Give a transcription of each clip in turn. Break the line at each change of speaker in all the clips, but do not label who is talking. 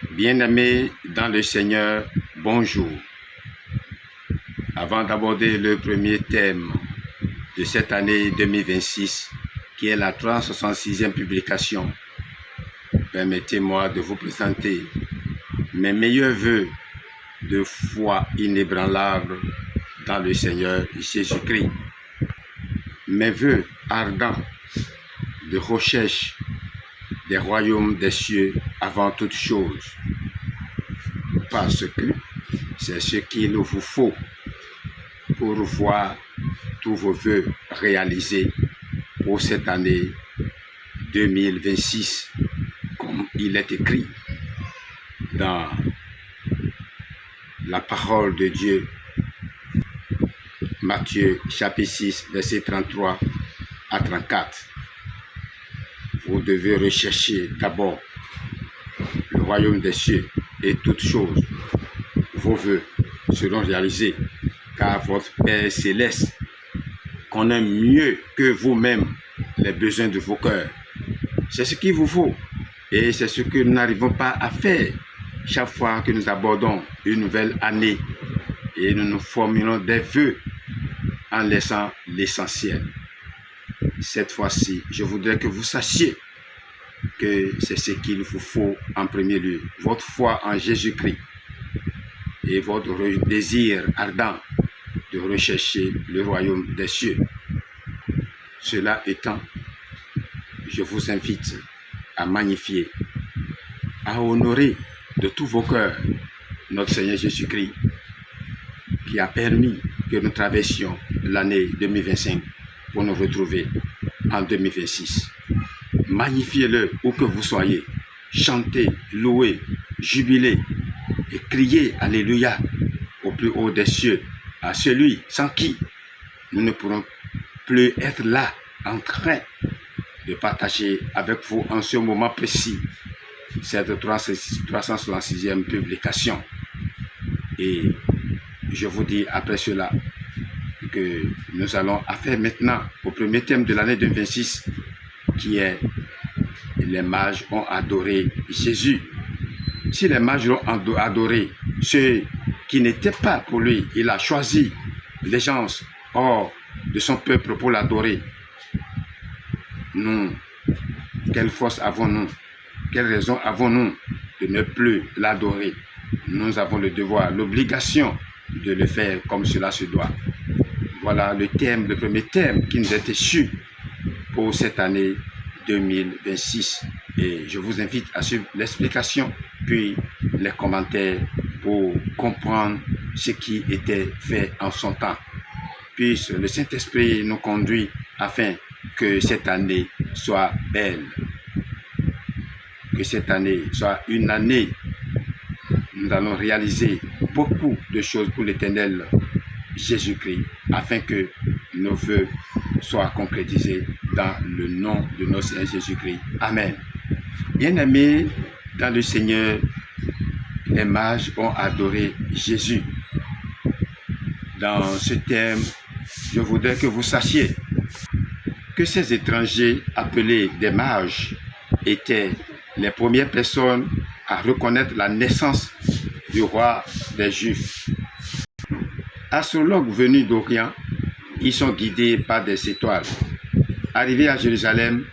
Bien-aimés dans le Seigneur, bonjour. Avant d'aborder le premier thème de cette année 2026, qui est la 366e publication, permettez-moi de vous présenter mes meilleurs vœux de foi inébranlable dans le Seigneur Jésus-Christ. Mes vœux ardents de recherche des royaumes des cieux avant toute chose, parce que c'est ce qu'il vous faut pour voir tous vos vœux réalisés pour cette année 2026, comme il est écrit dans la parole de Dieu, Matthieu chapitre 6, verset 33 à 34. Vous devez rechercher d'abord le royaume des cieux et toutes choses. Vos vœux seront réalisés, car votre Père céleste connaît mieux que vous-même les besoins de vos cœurs. C'est ce qu'il vous faut et c'est ce que nous n'arrivons pas à faire chaque fois que nous abordons une nouvelle année et nous nous formulons des vœux en laissant l'essentiel. Cette fois-ci, je voudrais que vous sachiez que c'est ce qu'il vous faut en premier lieu, votre foi en Jésus-Christ et votre désir ardent de rechercher le royaume des cieux. Cela étant, je vous invite à magnifier, à honorer de tous vos cœurs notre Seigneur Jésus-Christ, qui a permis que nous traversions l'année 2025 pour nous retrouver en 2026. Magnifiez-le où que vous soyez, chantez, louez, jubilez et criez Alléluia au plus haut des cieux, à celui sans qui nous ne pourrons plus être là en train de partager avec vous en ce moment précis cette 366e publication. Et je vous dis après cela que nous allons affaire maintenant au premier thème de l'année 2026, qui est les mages ont adoré Jésus. Si les mages l'ont adoré, ceux qui n'étaient pas pour lui, il a choisi les gens hors de son peuple pour l'adorer. Nous, quelle force avons-nous? Quelle raison avons-nous de ne plus l'adorer? Nous avons le devoir, l'obligation de le faire comme cela se doit. Voilà le thème, le premier thème qui nous est échu pour cette année 2026. Et je vous invite à suivre l'explication, puis les commentaires pour comprendre ce qui était fait en son temps. Puisse le Saint-Esprit nous conduire afin que cette année soit belle. Que cette année soit une année où nous allons réaliser beaucoup de choses pour l'Éternel Jésus-Christ, afin que nos vœux soient concrétisés dans le nom de notre Seigneur Jésus-Christ. Amen. Bien-aimés dans le Seigneur, les mages ont adoré Jésus. Dans ce thème, je voudrais que vous sachiez que ces étrangers appelés des mages étaient les premières personnes à reconnaître la naissance du roi des Juifs. Astrologues venus d'Orient, ils sont guidés par des étoiles. Arrivés à Jérusalem,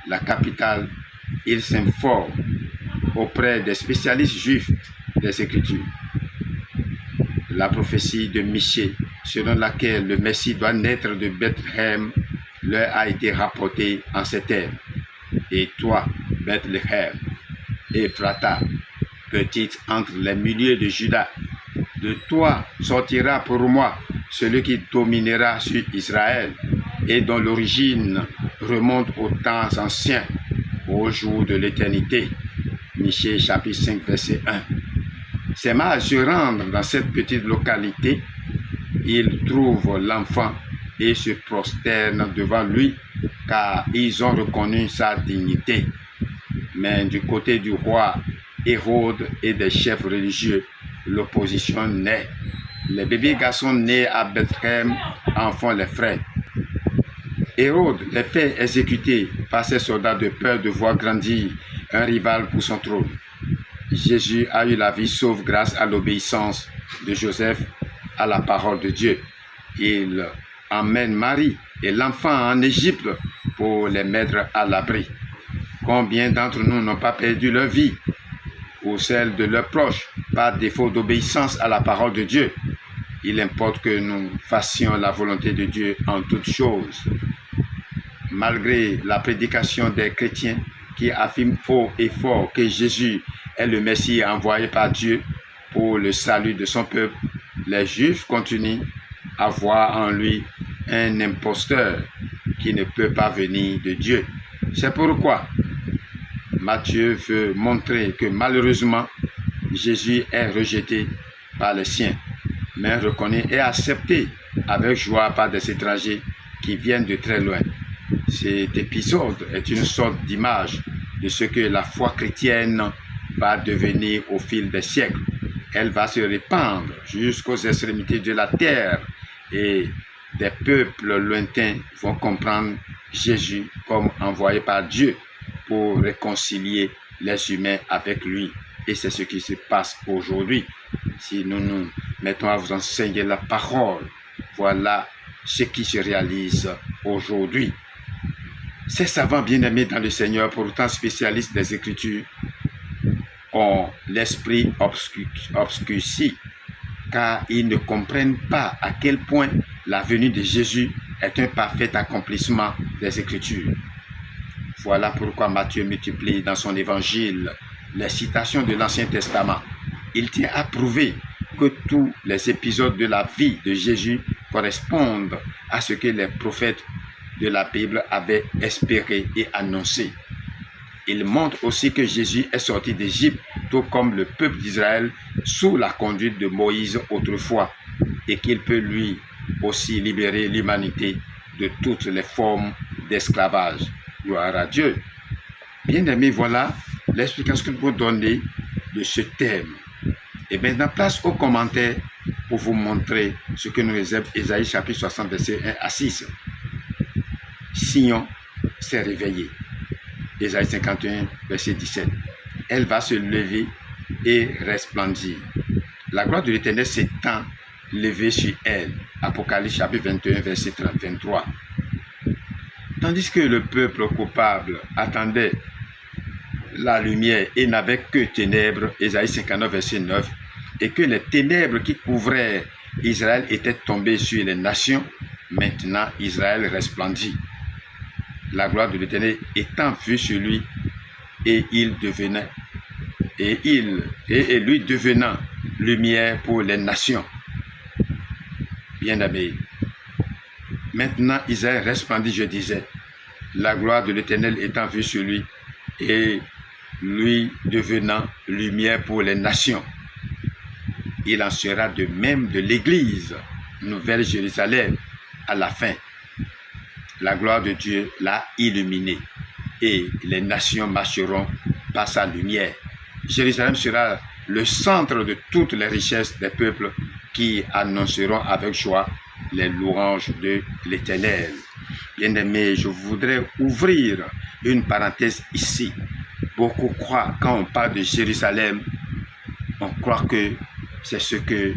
la capitale, ils s'informent auprès des spécialistes juifs des Écritures. La prophétie de Michée, selon laquelle le Messie doit naître de Bethléem, leur a été rapportée en ces termes. Et toi, Bethléem, Ephrata, petite entre les milieux de Juda, de toi sortira pour moi celui qui dominera sur Israël et dont l'origine remonte aux temps anciens, au jour de l'éternité. Michée chapitre 5 verset 1. Ces mages se rendent dans cette petite localité, ils trouvent l'enfant et se prosternent devant lui, car ils ont reconnu sa dignité. Mais du côté du roi Hérode et des chefs religieux, l'opposition naît. Les bébés garçons nés à Bethléem en font les frais. Hérode les fait exécuter par ses soldats de peur de voir grandir un rival pour son trône. Jésus a eu la vie sauve grâce à l'obéissance de Joseph à la parole de Dieu. Il emmène Marie et l'enfant en Égypte pour les mettre à l'abri. Combien d'entre nous n'ont pas perdu leur vie ou celle de leurs proches par défaut d'obéissance à la parole de Dieu? Il importe que nous fassions la volonté de Dieu en toutes choses. Malgré la prédication des chrétiens qui affirment haut et fort que Jésus est le Messie envoyé par Dieu pour le salut de son peuple, les Juifs continuent à voir en lui un imposteur qui ne peut pas venir de Dieu. C'est pourquoi Matthieu veut montrer que malheureusement, Jésus est rejeté par les siens, mais reconnu et accepté avec joie par des étrangers qui viennent de très loin. Cet épisode est une sorte d'image de ce que la foi chrétienne va devenir au fil des siècles. Elle va se répandre jusqu'aux extrémités de la terre et des peuples lointains vont comprendre Jésus comme envoyé par Dieu pour réconcilier les humains avec lui. Et c'est ce qui se passe aujourd'hui. Si nous nous mettons à vous enseigner la parole, voilà ce qui se réalise aujourd'hui. Ces savants bien-aimés dans le Seigneur, pourtant spécialistes des Écritures, ont l'esprit obscurci, car ils ne comprennent pas à quel point la venue de Jésus est un parfait accomplissement des Écritures. Voilà pourquoi Matthieu multiplie dans son évangile les citations de l'Ancien Testament. Il tient à prouver que tous les épisodes de la vie de Jésus correspondent à ce que les prophètes de la Bible avaient espéré et annoncé. Il montre aussi que Jésus est sorti d'Égypte, tout comme le peuple d'Israël, sous la conduite de Moïse autrefois, et qu'il peut lui aussi libérer l'humanité de toutes les formes d'esclavage. Gloire à Dieu. Bien-aimés, voilà l'explication que nous pouvons donner de ce thème. Et maintenant, place aux commentaires pour vous montrer ce que nous réserve Ésaïe chapitre 60, verset 1 à 6. Sion s'est réveillée. Ésaïe 51, verset 17. Elle va se lever et resplendir. La gloire de l'Éternel s'étend levée sur elle. Apocalypse chapitre 21, verset 23. Tandis que le peuple coupable attendait la lumière et n'avait que ténèbres, Ésaïe 59, verset 9, et que les ténèbres qui couvraient Israël étaient tombées sur les nations, maintenant Israël resplendit. La gloire de l'Éternel étant vue sur lui, et lui devenant lumière pour les nations. Bien-aimés, maintenant Israël resplendit, je disais, la gloire de l'Éternel étant vue sur lui, et lui devenant lumière pour les nations. Il en sera de même de l'Église, Nouvelle Jérusalem, à la fin. La gloire de Dieu l'a illuminé et les nations marcheront par sa lumière. Jérusalem sera le centre de toutes les richesses des peuples qui annonceront avec joie les louanges de l'Éternel. Bien-aimés, je voudrais ouvrir une parenthèse ici. Beaucoup croient, quand on parle de Jérusalem, on croit que c'est ce que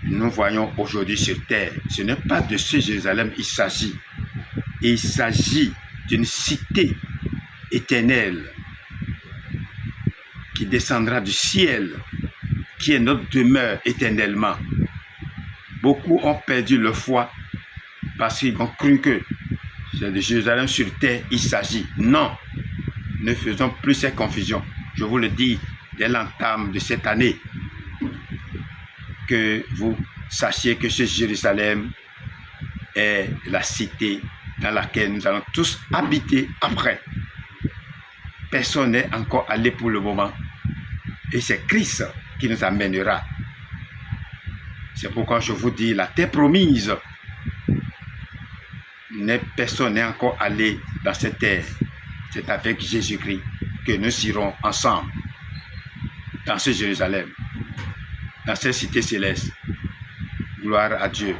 nous voyons aujourd'hui sur terre. Ce n'est pas de ce Jérusalem il s'agit. Il s'agit d'une cité éternelle qui descendra du ciel, qui est notre demeure éternellement. Beaucoup ont perdu leur foi parce qu'ils ont cru que c'est de Jérusalem sur terre il s'agit. Non, ne faisons plus ces confusions. Je vous le dis dès l'entame de cette année, que vous sachiez que ce Jérusalem est la cité dans laquelle nous allons tous habiter après. Personne n'est encore allé pour le moment. Et c'est Christ qui nous amènera. C'est pourquoi je vous dis, la terre promise, personne n'est encore allé dans cette terre. C'est avec Jésus-Christ que nous irons ensemble dans ce Jérusalem, dans cette cité céleste. Gloire à Dieu.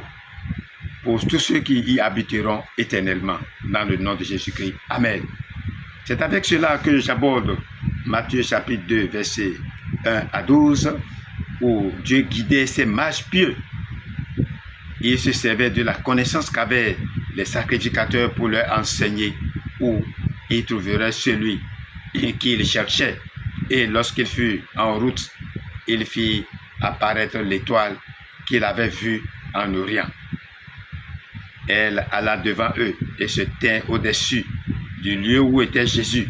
Pour tous ceux qui y habiteront éternellement, dans le nom de Jésus-Christ. Amen. C'est avec cela que j'aborde Matthieu chapitre 2, verset 1 à 12, où Dieu guidait ses mages pieux. Il se servait de la connaissance qu'avaient les sacrificateurs pour leur enseigner où ils trouveraient celui qu'ils cherchaient. Et lorsqu'il fut en route, il fit apparaître l'étoile qu'il avait vue en Orient. Elle alla devant eux et se tint au-dessus du lieu où était Jésus.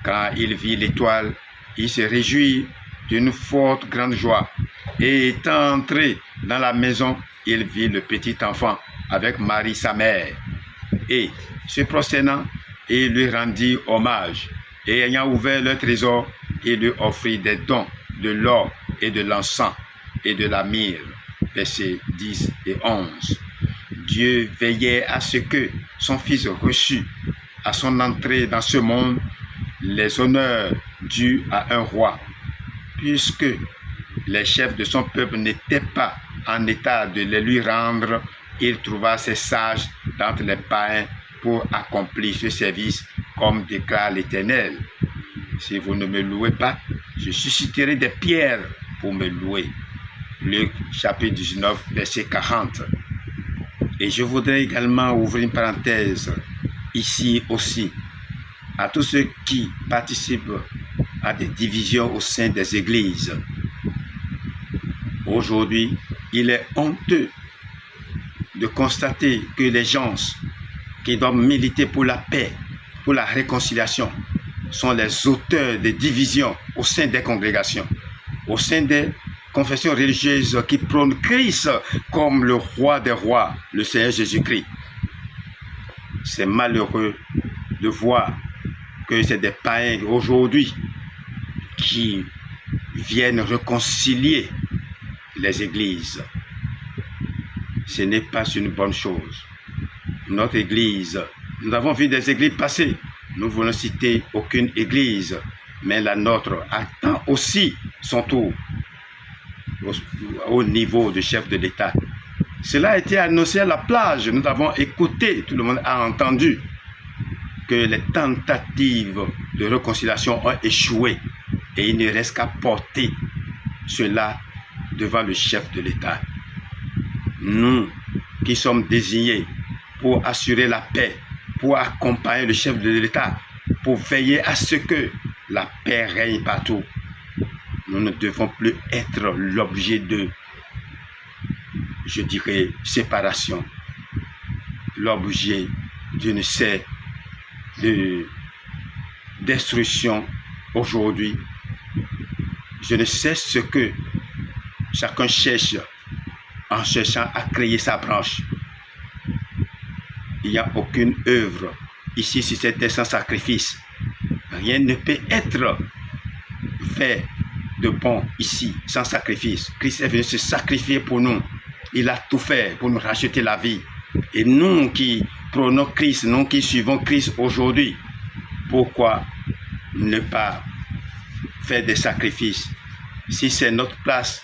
Quand il vit l'étoile, il se réjouit d'une forte grande joie. Et étant entré dans la maison, il vit le petit enfant avec Marie sa mère. Et se prosternant, il lui rendit hommage. Et ayant ouvert leur trésor, il lui offrit des dons, de l'or et de l'encens et de la myrrhe. Versets 10 et 11. Dieu veillait à ce que son fils reçût à son entrée dans ce monde les honneurs dus à un roi, puisque les chefs de son peuple n'étaient pas en état de les lui rendre. Il trouva ses sages d'entre les païens pour accomplir ce service, comme déclare l'Éternel. Si vous ne me louez pas, je susciterai des pierres pour me louer. Luc chapitre 19, verset 40. Et je voudrais également ouvrir une parenthèse ici aussi à tous ceux qui participent à des divisions au sein des églises. Aujourd'hui, il est honteux de constater que les gens qui doivent militer pour la paix, pour la réconciliation, sont les auteurs des divisions au sein des congrégations, au sein des confessions religieuses qui prônent Christ comme le roi des rois, le Seigneur Jésus-Christ. C'est malheureux de voir que c'est des païens aujourd'hui qui viennent réconcilier les églises. Ce n'est pas une bonne chose. Notre église, nous avons vu des églises passer. Nous ne voulons citer aucune église, mais la nôtre attend aussi son tour au niveau du chef de l'État. Cela a été annoncé à la plage. Nous avons écouté, tout le monde a entendu que les tentatives de réconciliation ont échoué et il ne reste qu'à porter cela devant le chef de l'État. Nous qui sommes désignés pour assurer la paix, pour accompagner le chef de l'État, pour veiller à ce que la paix règne partout, nous ne devons plus être l'objet de, je dirais, séparation, l'objet d'une série de destruction aujourd'hui. Je ne sais ce que chacun cherche en cherchant à créer sa branche. Il n'y a aucune œuvre ici sur cette terre sans sacrifice. Rien ne peut être fait de bon ici sans sacrifice. Christ est venu se sacrifier pour nous. Il a tout fait pour nous racheter la vie. Et nous qui prônons Christ, nous qui suivons Christ aujourd'hui, pourquoi ne pas faire des sacrifices? Si c'est notre place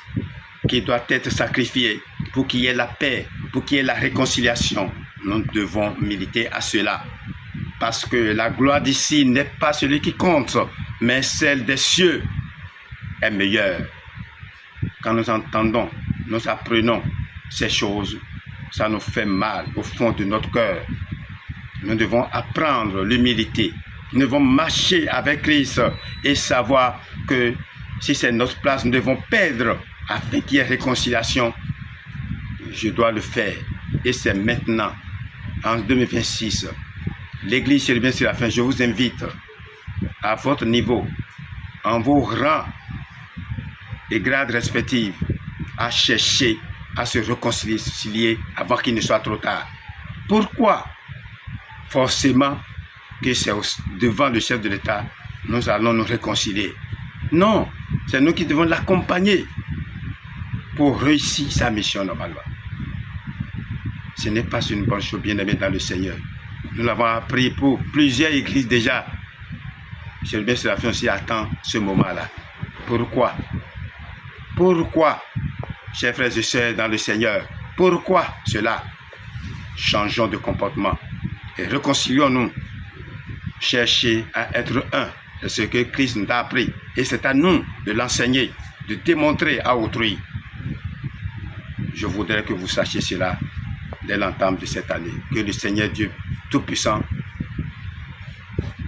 qui doit être sacrifiée pour qu'il y ait la paix, pour qu'il y ait la réconciliation, nous devons militer à cela. Parce que la gloire d'ici n'est pas celui qui compte, mais celle des cieux est meilleure. Quand nous entendons, nous apprenons ces choses, ça nous fait mal au fond de notre cœur. Nous devons apprendre l'humilité. Nous devons marcher avec Christ et savoir que si c'est notre place, nous devons perdre afin qu'il y ait réconciliation. Je dois le faire. Et c'est maintenant, en 2026. L'Église c'est bien sur la fin. Je vous invite à votre niveau, en vos rangs et grades respectifs, à chercher à se réconcilier avant qu'il ne soit trop tard. Pourquoi? Forcément que c'est devant le chef de l'État, nous allons nous réconcilier. Non, c'est nous qui devons l'accompagner pour réussir sa mission normalement. Ce n'est pas une bonne chose, bien-aimé dans le Seigneur. Nous l'avons appris pour plusieurs églises déjà. Monsieur le Séraphin aussi attend ce moment-là. Pourquoi? Pourquoi, chers frères et sœurs dans le Seigneur? Pourquoi cela? Changeons de comportement et réconcilions-nous. Cherchez à être un ce que Christ nous a appris. Et c'est à nous de l'enseigner, de démontrer à autrui. Je voudrais que vous sachiez cela dès l'entame de cette année. Que le Seigneur Dieu Tout-Puissant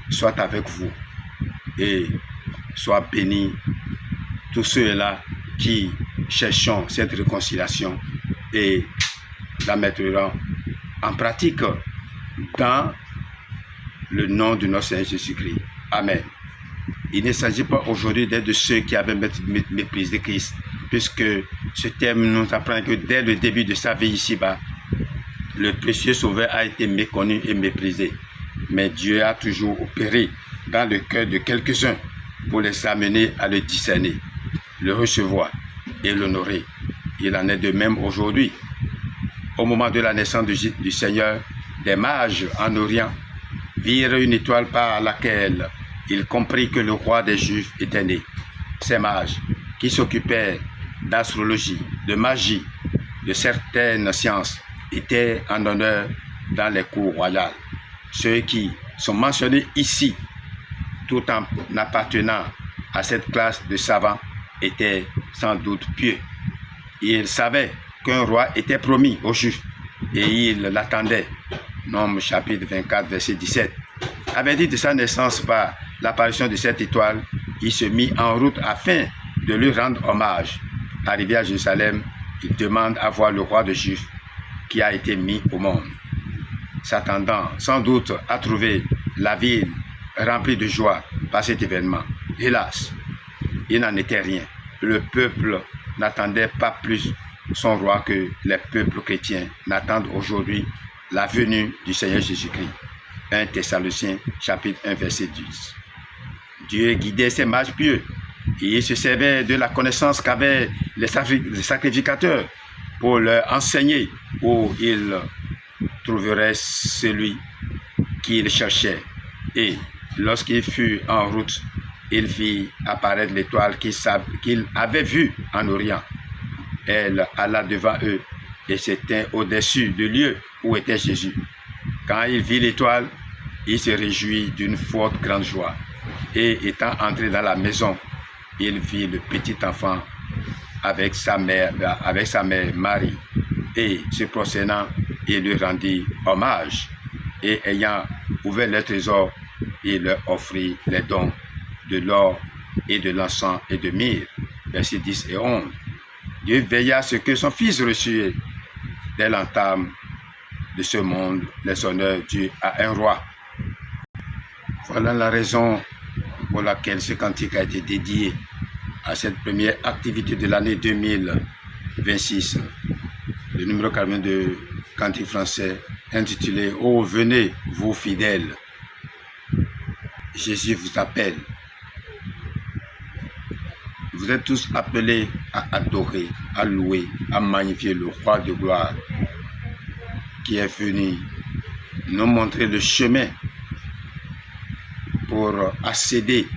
soit avec vous et soit béni tous ceux-là qui cherchent cette réconciliation et la mettront en pratique dans le nom de notre Seigneur Jésus-Christ. Amen. Il ne s'agit pas aujourd'hui d'être de ceux qui avaient méprisé Christ, puisque ce terme nous apprend que dès le début de sa vie ici-bas, le précieux Sauveur a été méconnu et méprisé. Mais Dieu a toujours opéré dans le cœur de quelques-uns pour les amener à le discerner, le recevoir et l'honorer. Il en est de même aujourd'hui. Au moment de la naissance du Seigneur, des mages en Orient virent une étoile par laquelle il comprit que le roi des Juifs était né. Ces mages, qui s'occupaient d'astrologie, de magie, de certaines sciences, étaient en honneur dans les cours royales. Ceux qui sont mentionnés ici, tout en appartenant à cette classe de savants, étaient sans doute pieux. Ils savaient qu'un roi était promis aux Juifs et ils l'attendaient. Nombres chapitre 24, verset 17. Avait dit de sa naissance par l'apparition de cette étoile, il se mit en route afin de lui rendre hommage. Arrivé à Jérusalem, il demande à voir le roi des Juifs qui a été mis au monde. S'attendant sans doute à trouver la ville remplie de joie par cet événement. Hélas, il n'en était rien. Le peuple n'attendait pas plus son roi que les peuples chrétiens n'attendent aujourd'hui la venue du Seigneur Jésus-Christ. 1 Thessaloniciens chapitre 1 verset 10. Dieu guidait ses mages pieux et il se servait de la connaissance qu'avaient les sacrificateurs pour leur enseigner où ils trouveraient celui qu'ils cherchaient. Et lorsqu'il fut en route, il fit apparaître l'étoile qu'il avait vue en Orient. Elle alla devant eux et s'éteint au-dessus du lieu où était Jésus. Quand il vit l'étoile, il se réjouit d'une forte grande joie. Et étant entré dans la maison, il vit le petit enfant avec sa mère Marie. Et se prosternant, il lui rendit hommage. Et ayant ouvert le trésor, il leur offrit les dons de l'or et de l'encens et de myrrhe. Versets 10 et 11. Dieu veilla à ce que son fils reçût dès l'entame de ce monde les honneurs dus à un roi. Voilà la raison pour laquelle ce cantique a été dédié à cette première activité de l'année 2026. Le numéro 42 de cantique français intitulé « Oh, venez, vous fidèles ». Jésus vous appelle. Vous êtes tous appelés à adorer, à louer, à magnifier le roi de gloire qui est venu nous montrer le chemin pour accéder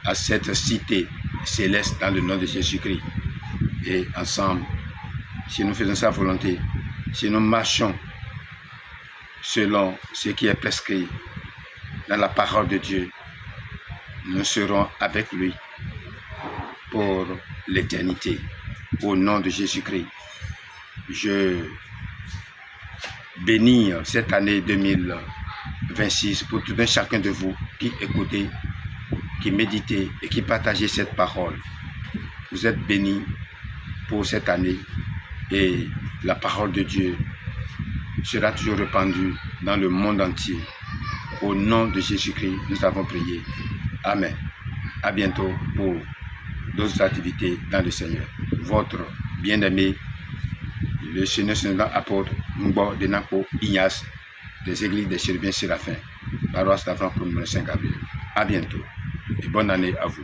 à cette cité céleste dans le nom de Jésus-Christ. Et ensemble, si nous faisons sa volonté, si nous marchons selon ce qui est prescrit dans la parole de Dieu, nous serons avec lui pour l'éternité. Au nom de Jésus-Christ, je bénis cette année 2026 pour tout un chacun de vous qui écoutez, qui méditez et qui partagez cette parole. Vous êtes bénis pour cette année et la parole de Dieu sera toujours répandue dans le monde entier. Au nom de Jésus-Christ, nous avons prié. Amen. À bientôt pour d'autres activités dans le Seigneur. Votre bien-aimé, le Seigneur apôtre Mbo de Napo Ignace, des églises des Chérubins Séraphins, paroisse d'Avran pour le Saint-Gabriel. À bientôt et bonne année à vous.